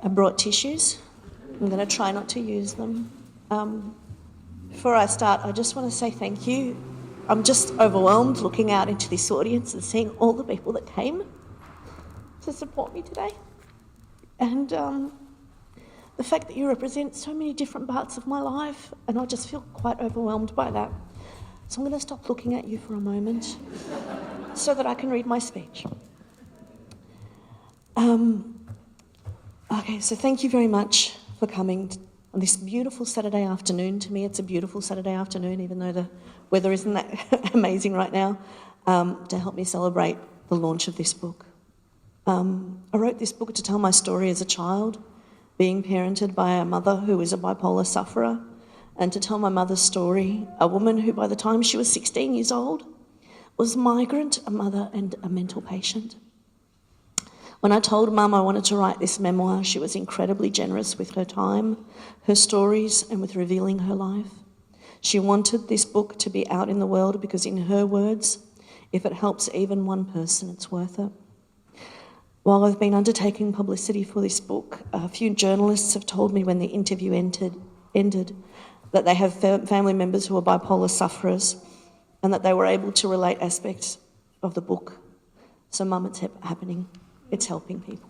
I brought tissues. I'm going to try not to use them. Before I start, I just want to say thank you. I'm just overwhelmed looking out into this audience and seeing all the people that came to support me today. And the fact that you represent so many different parts of my life, and I just feel quite overwhelmed by that. So I'm going to stop looking at you for a moment so that I can read my speech. Okay, so thank you very much for coming on this beautiful Saturday afternoon. To me, it's a beautiful Saturday afternoon, even though the weather isn't that amazing right now, to help me celebrate the launch of this book. I wrote this book to tell my story as a child, being parented by a mother who is a bipolar sufferer, and to tell my mother's story, a woman who by the time she was 16 years old was a migrant, a mother and a mental patient. When I told Mum I wanted to write this memoir, she was incredibly generous with her time, her stories, and with revealing her life. She wanted this book to be out in the world because, in her words, if it helps even one person, it's worth it. While I've been undertaking publicity for this book, a few journalists have told me when the interview ended that they have family members who are bipolar sufferers and that they were able to relate aspects of the book. So, Mum, it's happening. It's helping people.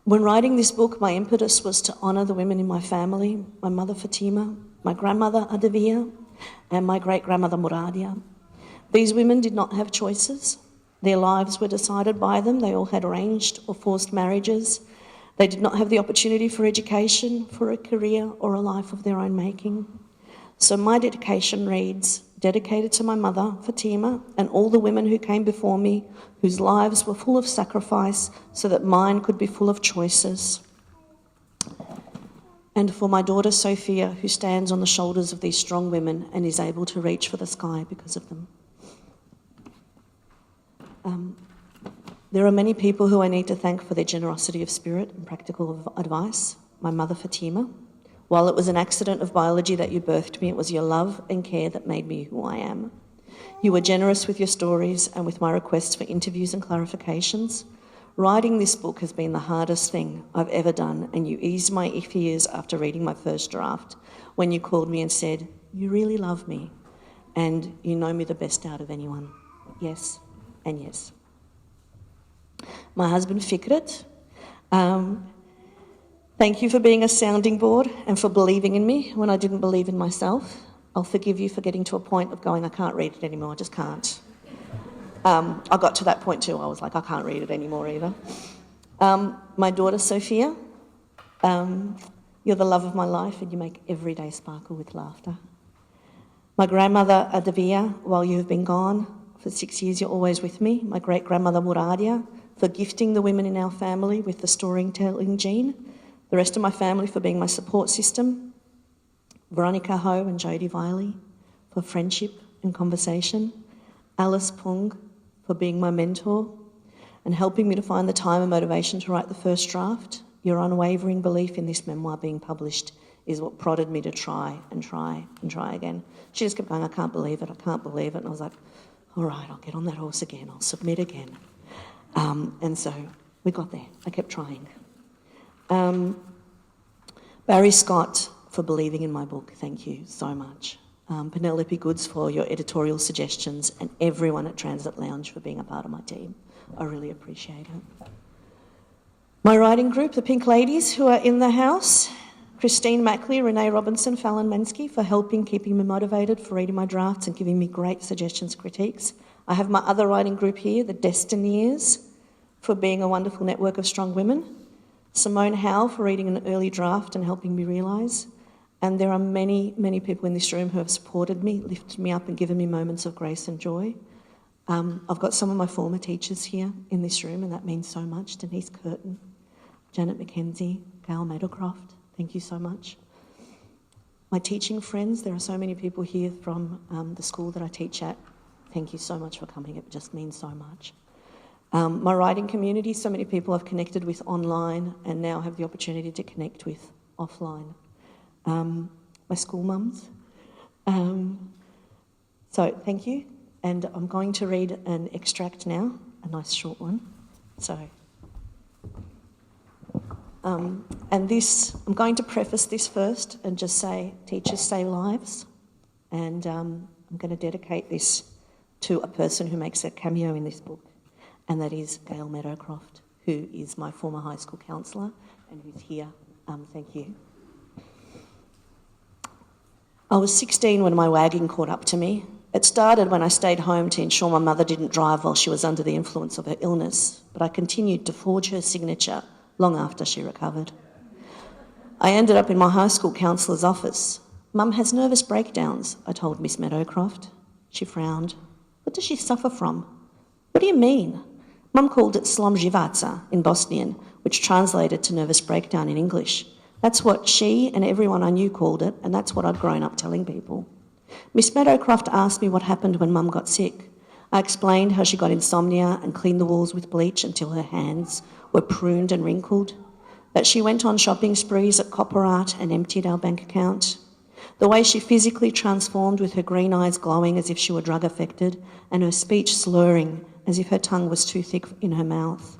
When writing this book, my impetus was to honour the women in my family, my mother Fatima, my grandmother Adavia, and my great-grandmother Muradia. These women did not have choices. Their lives were decided by them. They all had arranged or forced marriages. They did not have the opportunity for education, for a career, or a life of their own making. So my dedication reads, dedicated to my mother, Fatima, and all the women who came before me, whose lives were full of sacrifice so that mine could be full of choices. And for my daughter, Sophia, who stands on the shoulders of these strong women and is able to reach for the sky because of them. There are many people who I need to thank for their generosity of spirit and practical advice. My mother, Fatima. While it was an accident of biology that you birthed me, it was your love and care that made me who I am. You were generous with your stories and with my requests for interviews and clarifications. Writing this book has been the hardest thing I've ever done, and you eased my fears after reading my first draft when you called me and said, "You really love me, and you know me the best out of anyone." Yes, and yes. My husband, Fikret, thank you for being a sounding board and for believing in me when I didn't believe in myself. I'll forgive you for getting to a point of going, I can't read it anymore, I just can't. I got to that point too. I was like, I can't read it anymore either. My daughter, Sophia, you're the love of my life and you make every day sparkle with laughter. My grandmother, Adavia, while you have been gone for 6 years, you're always with me. My great-grandmother, Muradia, for gifting the women in our family with the storytelling gene. The rest of my family for being my support system. Veronica Ho and Jodie Viley for friendship and conversation. Alice Pung for being my mentor and helping me to find the time and motivation to write the first draft. Your unwavering belief in this memoir being published is what prodded me to try and try and try again. She just kept going, I can't believe it, I can't believe it. And I was like, all right, I'll get on that horse again, I'll submit again. And so we got there. I kept trying. Barry Scott for believing in my book, thank you so much. Penelope Goods for your editorial suggestions, and everyone at Transit Lounge for being a part of my team. I really appreciate it. My writing group, the Pink Ladies, who are in the house, Christine Mackley, Renee Robinson, Fallon Mansky for helping, keeping me motivated, for reading my drafts and giving me great suggestions, critiques. I have my other writing group here, the Destineers, for being a wonderful network of strong women. Simone Howe for reading an early draft and helping me realise. And there are many, many people in this room who have supported me, lifted me up and given me moments of grace and joy. I've got some of my former teachers here in this room, and that means so much. Denise Curtin, Janet McKenzie, Gail Meadowcroft, thank you so much. My teaching friends, there are so many people here from the school that I teach at. Thank you so much for coming, it just means so much. My writing community, so many people I've connected with online and now have the opportunity to connect with offline. My school mums. So thank you. And I'm going to read an extract now, a nice short one. So, And this, I'm going to preface this first and just say, teachers save lives. And I'm going to dedicate this to a person who makes a cameo in this book, and that is Gail Meadowcroft, who is my former high school counsellor and who's here. Thank you. I was 16 when my wagging caught up to me. It started when I stayed home to ensure my mother didn't drive while she was under the influence of her illness, but I continued to forge her signature long after she recovered. I ended up in my high school counsellor's office. Mum has nervous breakdowns, I told Miss Meadowcroft. She frowned. What does she suffer from? What do you mean? Mum called it slomjivaca in Bosnian, which translated to nervous breakdown in English. That's what she and everyone I knew called it, and that's what I'd grown up telling people. Miss Meadowcroft asked me what happened when Mum got sick. I explained how she got insomnia and cleaned the walls with bleach until her hands were pruned and wrinkled, that she went on shopping sprees at Copper Art and emptied our bank account, the way she physically transformed with her green eyes glowing as if she were drug-affected and her speech slurring as if her tongue was too thick in her mouth,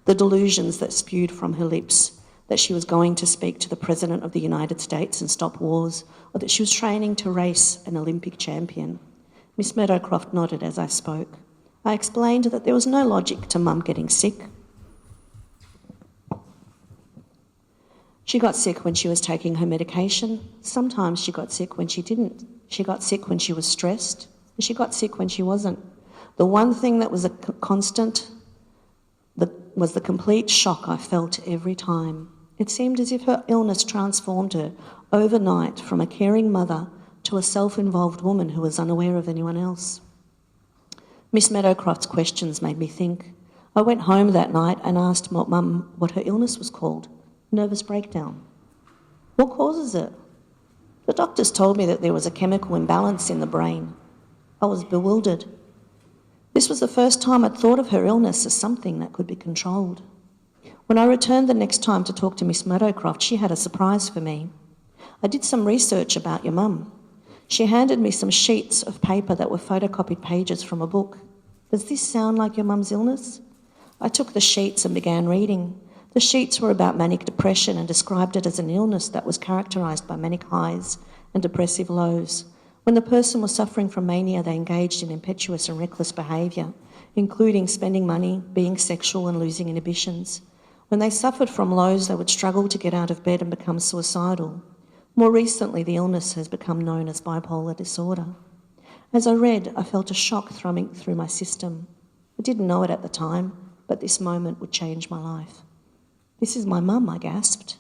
the delusions that spewed from her lips, that she was going to speak to the President of the United States and stop wars, or that she was training to race an Olympic champion. Miss Meadowcroft nodded as I spoke. I explained that there was no logic to Mum getting sick. She got sick when she was taking her medication. Sometimes she got sick when she didn't. She got sick when she was stressed, and she got sick when she wasn't. The one thing that was a constant was the complete shock I felt every time. It seemed as if her illness transformed her overnight from a caring mother to a self-involved woman who was unaware of anyone else. Miss Meadowcroft's questions made me think. I went home that night and asked Mum what her illness was called. Nervous breakdown. What causes it? The doctors told me that there was a chemical imbalance in the brain. I was bewildered. This was the first time I'd thought of her illness as something that could be controlled. When I returned the next time to talk to Miss Meadowcroft, she had a surprise for me. I did some research about your mum. She handed me some sheets of paper that were photocopied pages from a book. Does this sound like your mum's illness? I took the sheets and began reading. The sheets were about manic depression and described it as an illness that was characterised by manic highs and depressive lows. When the person was suffering from mania, they engaged in impetuous and reckless behaviour, including spending money, being sexual and losing inhibitions. When they suffered from lows, they would struggle to get out of bed and become suicidal. More recently, the illness has become known as bipolar disorder. As I read, I felt a shock thrumming through my system. I didn't know it at the time, but this moment would change my life. This is my mum, I gasped.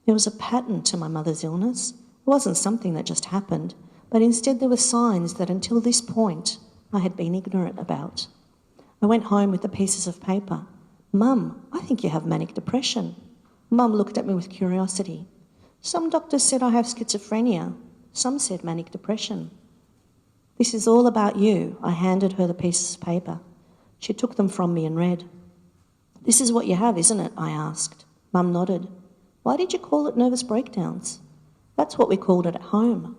There was a pattern to my mother's illness. It wasn't something that just happened, but instead there were signs that until this point I had been ignorant about. I went home with the pieces of paper. Mum, I think you have manic depression. Mum looked at me with curiosity. Some doctors said I have schizophrenia. Some said manic depression. This is all about you. I handed her the pieces of paper. She took them from me and read. This is what you have, isn't it? I asked. Mum nodded. Why did you call it nervous breakdowns? That's what we called it at home.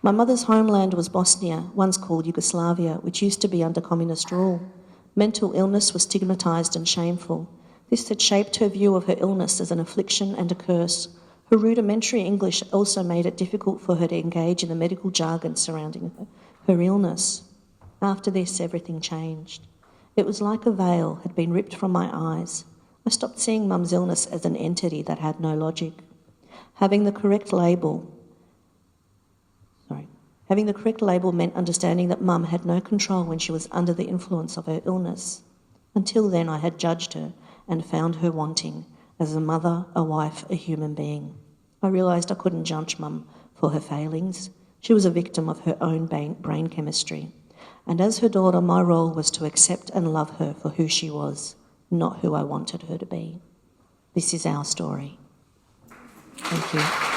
My mother's homeland was Bosnia, once called Yugoslavia, which used to be under communist rule. Mental illness was stigmatised and shameful. This had shaped her view of her illness as an affliction and a curse. Her rudimentary English also made it difficult for her to engage in the medical jargon surrounding her illness. After this, everything changed. It was like a veil had been ripped from my eyes. I stopped seeing Mum's illness as an entity that had no logic. Having the correct label meant understanding that Mum had no control when she was under the influence of her illness. Until then, I had judged her and found her wanting as a mother, a wife, a human being. I realised I couldn't judge Mum for her failings. She was a victim of her own brain chemistry. And as her daughter, my role was to accept and love her for who she was, not who I wanted her to be. This is our story. Thank you.